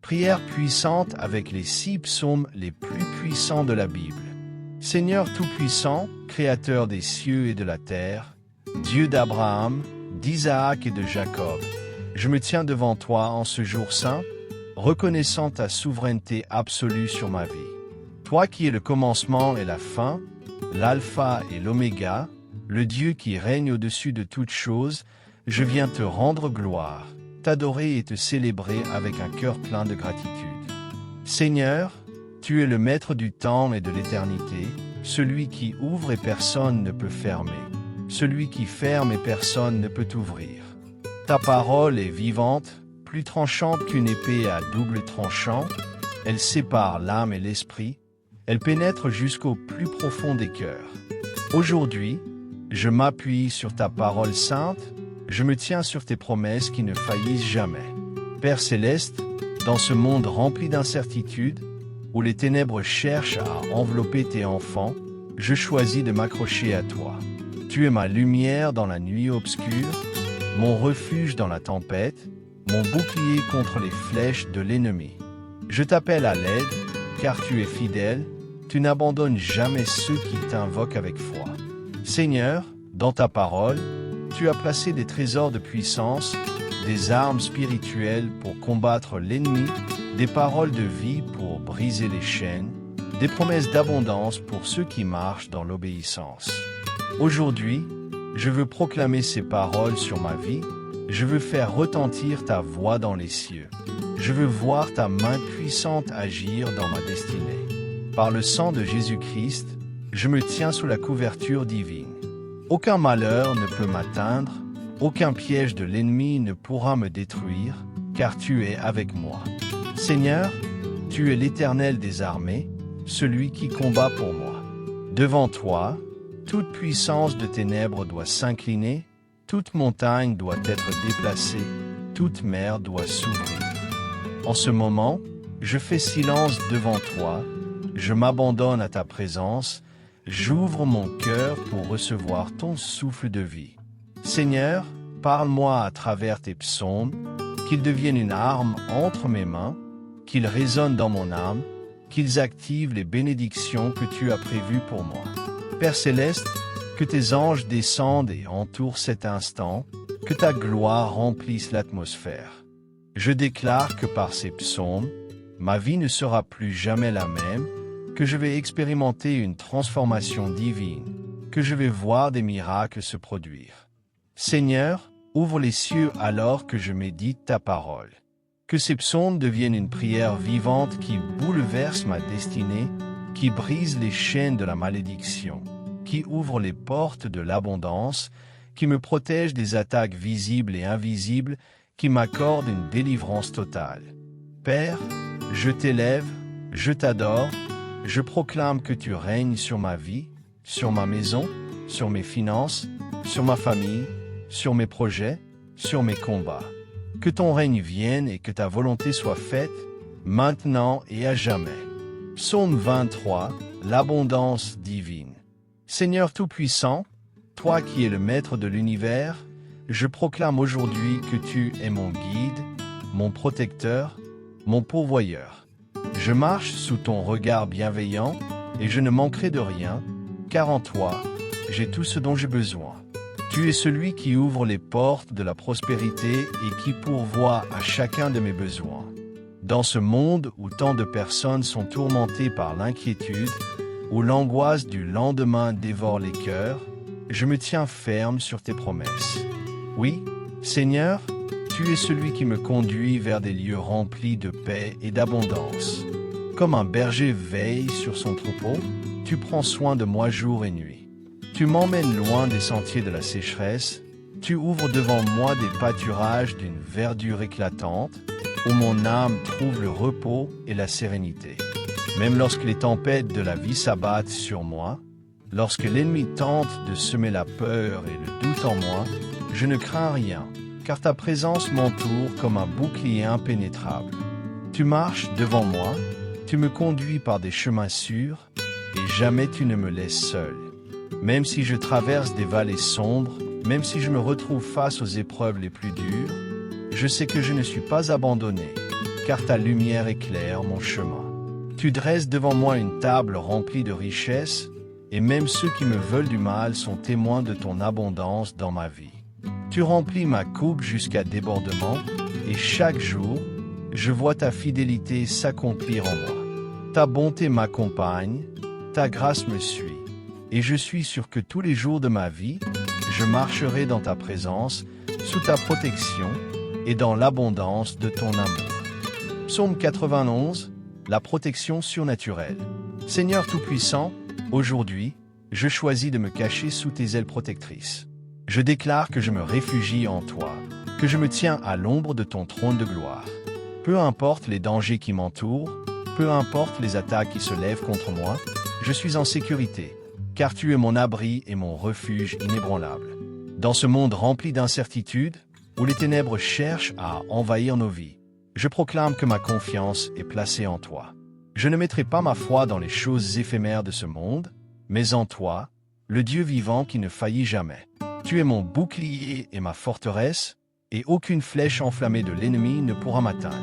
Prière puissante avec les 6 psaumes les plus puissants de la Bible. Seigneur Tout-Puissant, Créateur des cieux et de la terre, Dieu d'Abraham, d'Isaac et de Jacob, je me tiens devant toi en ce jour saint, reconnaissant ta souveraineté absolue sur ma vie. Toi qui es le commencement et la fin, l'alpha et l'oméga, le Dieu qui règne au-dessus de toutes choses, je viens te rendre gloire, t'adorer et te célébrer avec un cœur plein de gratitude. Seigneur, tu es le maître du temps et de l'éternité, celui qui ouvre et personne ne peut fermer, celui qui ferme et personne ne peut ouvrir. Ta parole est vivante, plus tranchante qu'une épée à double tranchant, elle sépare l'âme et l'esprit, elle pénètre jusqu'au plus profond des cœurs. Aujourd'hui, je m'appuie sur ta parole sainte, je me tiens sur tes promesses qui ne faillissent jamais. Père céleste, dans ce monde rempli d'incertitudes, où les ténèbres cherchent à envelopper tes enfants, je choisis de m'accrocher à toi. Tu es ma lumière dans la nuit obscure, mon refuge dans la tempête, mon bouclier contre les flèches de l'ennemi. Je t'appelle à l'aide, car tu es fidèle, tu n'abandonnes jamais ceux qui t'invoquent avec foi. Seigneur, dans ta parole, tu as placé des trésors de puissance, des armes spirituelles pour combattre l'ennemi, des paroles de vie pour briser les chaînes, des promesses d'abondance pour ceux qui marchent dans l'obéissance. Aujourd'hui, je veux proclamer ces paroles sur ma vie, je veux faire retentir ta voix dans les cieux. Je veux voir ta main puissante agir dans ma destinée. Par le sang de Jésus-Christ, je me tiens sous la couverture divine. Aucun malheur ne peut m'atteindre, aucun piège de l'ennemi ne pourra me détruire, car tu es avec moi. Seigneur, tu es l'Éternel des armées, celui qui combat pour moi. Devant toi, toute puissance de ténèbres doit s'incliner, toute montagne doit être déplacée, toute mer doit s'ouvrir. En ce moment, je fais silence devant toi, je m'abandonne à ta présence, j'ouvre mon cœur pour recevoir ton souffle de vie. Seigneur, parle-moi à travers tes psaumes, qu'ils deviennent une arme entre mes mains, qu'ils résonnent dans mon âme, qu'ils activent les bénédictions que tu as prévues pour moi. Père céleste, que tes anges descendent et entourent cet instant, que ta gloire remplisse l'atmosphère. Je déclare que par ces psaumes, ma vie ne sera plus jamais la même, que je vais expérimenter une transformation divine, que je vais voir des miracles se produire. Seigneur, ouvre les cieux alors que je médite ta parole. Que ces psaumes deviennent une prière vivante qui bouleverse ma destinée, qui brise les chaînes de la malédiction, qui ouvre les portes de l'abondance, qui me protège des attaques visibles et invisibles, qui m'accorde une délivrance totale. Père, je t'élève, je t'adore, je proclame que tu règnes sur ma vie, sur ma maison, sur mes finances, sur ma famille, sur mes projets, sur mes combats. Que ton règne vienne et que ta volonté soit faite, maintenant et à jamais. Psaume 23, l'abondance divine. Seigneur Tout-Puissant, toi qui es le maître de l'univers, je proclame aujourd'hui que tu es mon guide, mon protecteur, mon pourvoyeur. Je marche sous ton regard bienveillant et je ne manquerai de rien, car en toi, j'ai tout ce dont j'ai besoin. Tu es celui qui ouvre les portes de la prospérité et qui pourvoit à chacun de mes besoins. Dans ce monde où tant de personnes sont tourmentées par l'inquiétude, où l'angoisse du lendemain dévore les cœurs, je me tiens ferme sur tes promesses. Oui, Seigneur, tu es celui qui me conduit vers des lieux remplis de paix et d'abondance. Comme un berger veille sur son troupeau, tu prends soin de moi jour et nuit. Tu m'emmènes loin des sentiers de la sécheresse, tu ouvres devant moi des pâturages d'une verdure éclatante, où mon âme trouve le repos et la sérénité. Même lorsque les tempêtes de la vie s'abattent sur moi, lorsque l'ennemi tente de semer la peur et le doute en moi, je ne crains rien, car ta présence m'entoure comme un bouclier impénétrable. Tu marches devant moi, tu me conduis par des chemins sûrs, et jamais tu ne me laisses seul. Même si je traverse des vallées sombres, même si je me retrouve face aux épreuves les plus dures, je sais que je ne suis pas abandonné, car ta lumière éclaire mon chemin. Tu dresses devant moi une table remplie de richesses, et même ceux qui me veulent du mal sont témoins de ton abondance dans ma vie. Tu remplis ma coupe jusqu'à débordement, et chaque jour, je vois ta fidélité s'accomplir en moi. Ta bonté m'accompagne, ta grâce me suit, et je suis sûr que tous les jours de ma vie, je marcherai dans ta présence, sous ta protection, et dans l'abondance de ton amour. Psaume 91, la protection surnaturelle. Seigneur Tout-Puissant, aujourd'hui, je choisis de me cacher sous tes ailes protectrices. Je déclare que je me réfugie en toi, que je me tiens à l'ombre de ton trône de gloire. Peu importe les dangers qui m'entourent, peu importe les attaques qui se lèvent contre moi, je suis en sécurité, car tu es mon abri et mon refuge inébranlable. Dans ce monde rempli d'incertitudes, où les ténèbres cherchent à envahir nos vies, je proclame que ma confiance est placée en toi. Je ne mettrai pas ma foi dans les choses éphémères de ce monde, mais en toi, le Dieu vivant qui ne faillit jamais. Tu es mon bouclier et ma forteresse, et aucune flèche enflammée de l'ennemi ne pourra m'atteindre.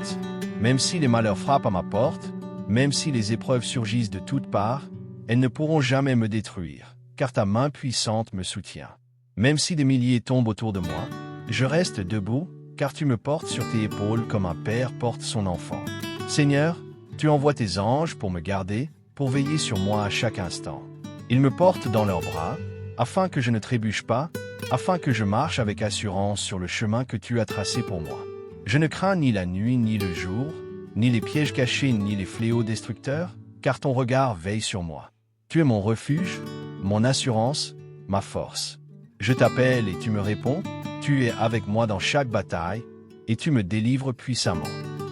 Même si les malheurs frappent à ma porte, même si les épreuves surgissent de toutes parts, elles ne pourront jamais me détruire, car ta main puissante me soutient. Même si des milliers tombent autour de moi, je reste debout, car tu me portes sur tes épaules comme un père porte son enfant. Seigneur, tu envoies tes anges pour me garder, pour veiller sur moi à chaque instant. Ils me portent dans leurs bras, afin que je ne trébuche pas, afin que je marche avec assurance sur le chemin que tu as tracé pour moi. Je ne crains ni la nuit ni le jour, ni les pièges cachés ni les fléaux destructeurs, car ton regard veille sur moi. Tu es mon refuge, mon assurance, ma force. Je t'appelle et tu me réponds, tu es avec moi dans chaque bataille, et tu me délivres puissamment.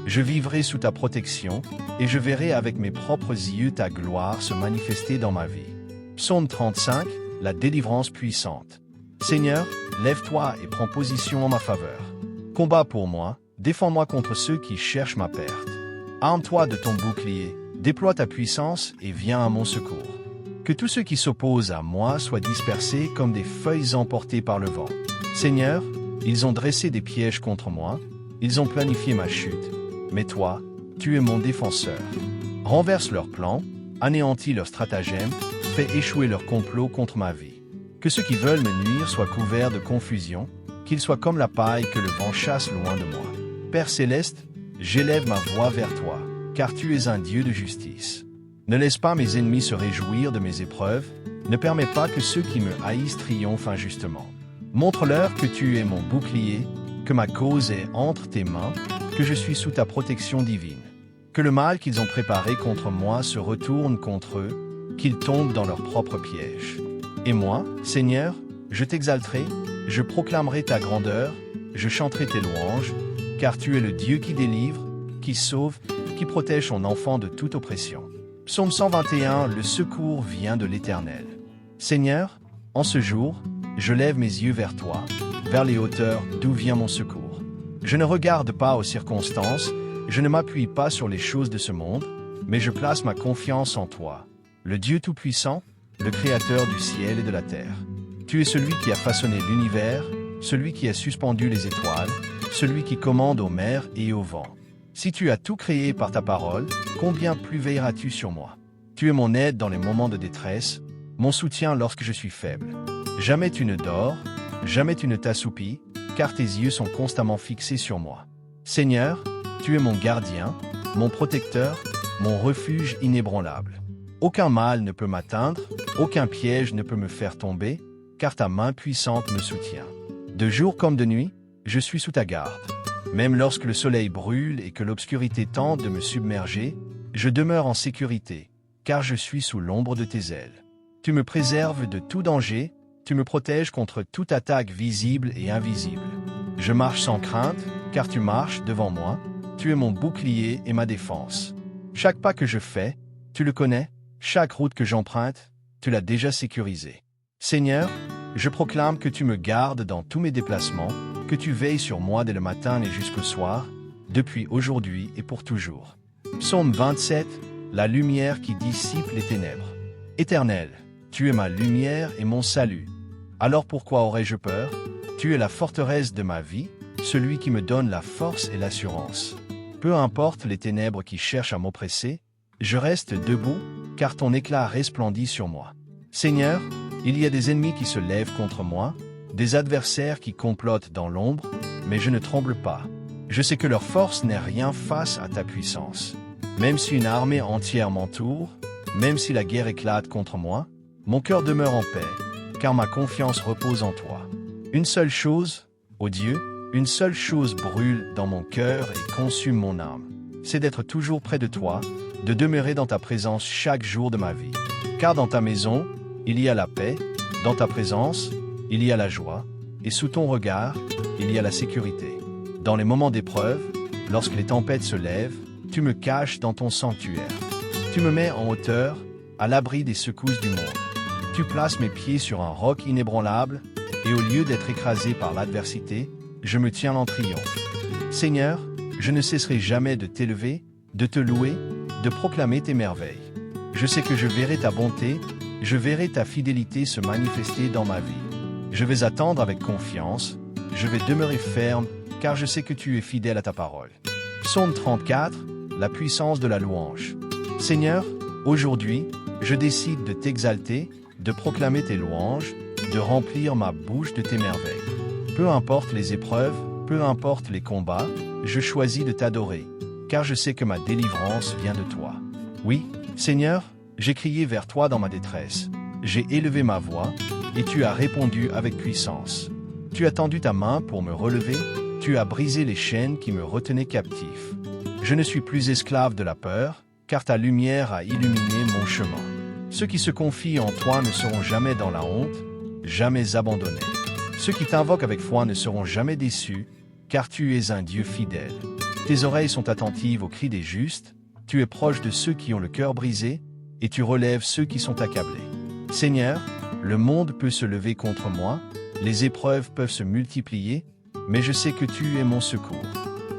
Je vivrai sous ta protection, et je verrai avec mes propres yeux ta gloire se manifester dans ma vie. Psaume 35, la délivrance puissante. Seigneur, lève-toi et prends position en ma faveur. Combat pour moi, défends-moi contre ceux qui cherchent ma perte. Arme-toi de ton bouclier, déploie ta puissance et viens à mon secours. Que tous ceux qui s'opposent à moi soient dispersés comme des feuilles emportées par le vent. Seigneur, ils ont dressé des pièges contre moi, ils ont planifié ma chute, mais toi, tu es mon défenseur. Renverse leurs plans, anéantis leurs stratagèmes, fais échouer leurs complots contre ma vie. Que ceux qui veulent me nuire soient couverts de confusion, qu'ils soient comme la paille que le vent chasse loin de moi. Père céleste, j'élève ma voix vers toi, car tu es un Dieu de justice. Ne laisse pas mes ennemis se réjouir de mes épreuves, ne permets pas que ceux qui me haïssent triomphent injustement. Montre-leur que tu es mon bouclier, que ma cause est entre tes mains, que je suis sous ta protection divine. Que le mal qu'ils ont préparé contre moi se retourne contre eux, qu'ils tombent dans leur propre piège. Et moi, Seigneur, je t'exalterai, je proclamerai ta grandeur, je chanterai tes louanges, car tu es le Dieu qui délivre, qui sauve, qui protège son enfant de toute oppression. Psaume 121, le secours vient de l'Éternel. Seigneur, en ce jour, je lève mes yeux vers toi, vers les hauteurs d'où vient mon secours. Je ne regarde pas aux circonstances, je ne m'appuie pas sur les choses de ce monde, mais je place ma confiance en toi, le Dieu Tout-Puissant, le Créateur du ciel et de la terre. Tu es celui qui a façonné l'univers, celui qui a suspendu les étoiles, celui qui commande aux mers et au vent. Si tu as tout créé par ta parole, combien plus veilleras-tu sur moi? Tu es mon aide dans les moments de détresse, mon soutien lorsque je suis faible. Jamais tu ne dors, jamais tu ne t'assoupis, car tes yeux sont constamment fixés sur moi. Seigneur, tu es mon gardien, mon protecteur, mon refuge inébranlable. Aucun mal ne peut m'atteindre, aucun piège ne peut me faire tomber, car ta main puissante me soutient. De jour comme de nuit, je suis sous ta garde. Même lorsque le soleil brûle et que l'obscurité tente de me submerger, je demeure en sécurité, car je suis sous l'ombre de tes ailes. Tu me préserves de tout danger, tu me protèges contre toute attaque visible et invisible. Je marche sans crainte, car tu marches devant moi, tu es mon bouclier et ma défense. Chaque pas que je fais, tu le connais, chaque route que j'emprunte, tu l'as déjà sécurisée. Seigneur, je proclame que tu me gardes dans tous mes déplacements, que tu veilles sur moi dès le matin et jusqu'au soir, depuis aujourd'hui et pour toujours. Psaume 27, la lumière qui dissipe les ténèbres. Éternel, tu es ma lumière et mon salut. Alors pourquoi aurais-je peur? Tu es la forteresse de ma vie, celui qui me donne la force et l'assurance. Peu importe les ténèbres qui cherchent à m'oppresser, je reste debout, car ton éclat resplendit sur moi. Seigneur, il y a des ennemis qui se lèvent contre moi, des adversaires qui complotent dans l'ombre, mais je ne tremble pas. Je sais que leur force n'est rien face à ta puissance. Même si une armée entière m'entoure, même si la guerre éclate contre moi, mon cœur demeure en paix, car ma confiance repose en toi. Une seule chose, ô Dieu, une seule chose brûle dans mon cœur et consume mon âme. C'est d'être toujours près de toi, de demeurer dans ta présence chaque jour de ma vie. Car dans ta maison, il y a la paix, dans ta présence, il y a la joie, et sous ton regard, il y a la sécurité. Dans les moments d'épreuve, lorsque les tempêtes se lèvent, tu me caches dans ton sanctuaire. Tu me mets en hauteur, à l'abri des secousses du monde. Tu places mes pieds sur un roc inébranlable, et au lieu d'être écrasé par l'adversité, je me tiens en triomphe. Seigneur, je ne cesserai jamais de t'élever, de te louer, de proclamer tes merveilles. Je sais que je verrai ta bonté, je verrai ta fidélité se manifester dans ma vie. Je vais attendre avec confiance, je vais demeurer ferme, car je sais que tu es fidèle à ta parole. Psaume 34, la puissance de la louange. Seigneur, aujourd'hui, je décide de t'exalter, de proclamer tes louanges, de remplir ma bouche de tes merveilles. Peu importe les épreuves, peu importe les combats, je choisis de t'adorer, car je sais que ma délivrance vient de toi. Oui, Seigneur, j'ai crié vers toi dans ma détresse. J'ai élevé ma voix, et tu as répondu avec puissance. Tu as tendu ta main pour me relever, tu as brisé les chaînes qui me retenaient captif. Je ne suis plus esclave de la peur, car ta lumière a illuminé mon chemin. Ceux qui se confient en toi ne seront jamais dans la honte, jamais abandonnés. Ceux qui t'invoquent avec foi ne seront jamais déçus, car tu es un Dieu fidèle. Tes oreilles sont attentives aux cris des justes, tu es proche de ceux qui ont le cœur brisé, et tu relèves ceux qui sont accablés. Seigneur, le monde peut se lever contre moi, les épreuves peuvent se multiplier, mais je sais que tu es mon secours.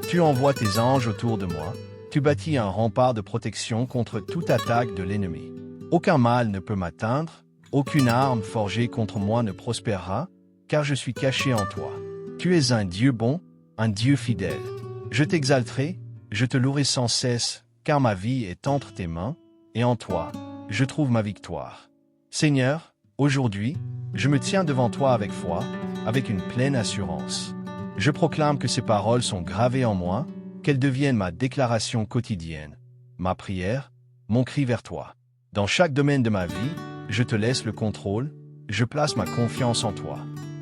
Tu envoies tes anges autour de moi, tu bâtis un rempart de protection contre toute attaque de l'ennemi. Aucun mal ne peut m'atteindre, aucune arme forgée contre moi ne prospérera, car je suis caché en toi. Tu es un Dieu bon, un Dieu fidèle. Je t'exalterai, je te louerai sans cesse, car ma vie est entre tes mains, et en toi, je trouve ma victoire. Seigneur, aujourd'hui, je me tiens devant toi avec foi, avec une pleine assurance. Je proclame que ces paroles sont gravées en moi, qu'elles deviennent ma déclaration quotidienne, ma prière, mon cri vers toi. Dans chaque domaine de ma vie, je te laisse le contrôle, je place ma confiance en toi.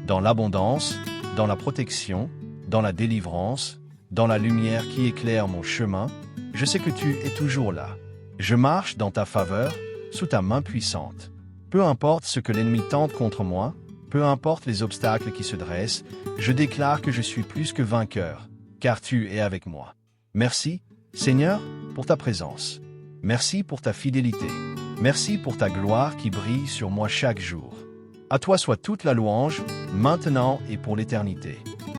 Dans l'abondance, dans la protection, dans la délivrance, dans la lumière qui éclaire mon chemin, je sais que tu es toujours là. Je marche dans ta faveur, sous ta main puissante. Peu importe ce que l'ennemi tente contre moi, peu importe les obstacles qui se dressent, je déclare que je suis plus que vainqueur, car tu es avec moi. Merci, Seigneur, pour ta présence. Merci pour ta fidélité. Merci pour ta gloire qui brille sur moi chaque jour. À toi soit toute la louange, maintenant et pour l'éternité.